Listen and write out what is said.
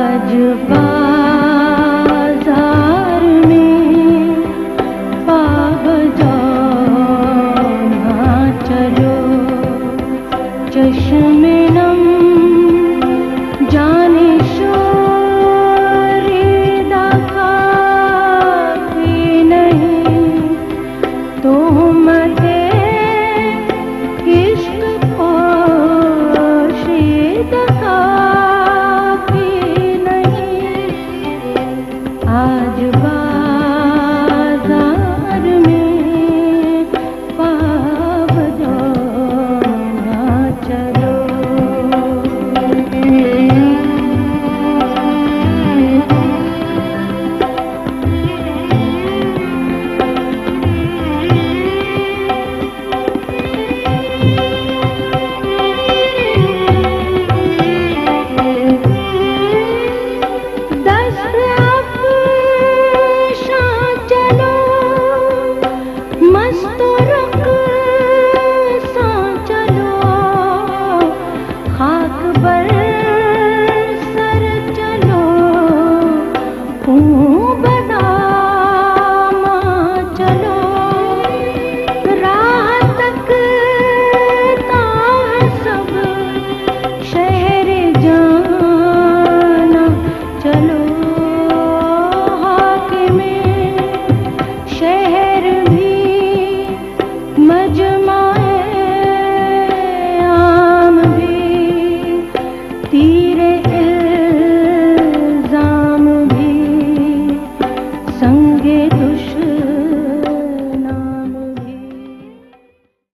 आज बाजार में पाव जाओ ना चलो, चश्मे नम जाने शोरीदा काफी नहीं, तोहमते इश्क पोशीदा काफी नहीं। आज बाजार में पाव जाओ ना चलो। खाक पर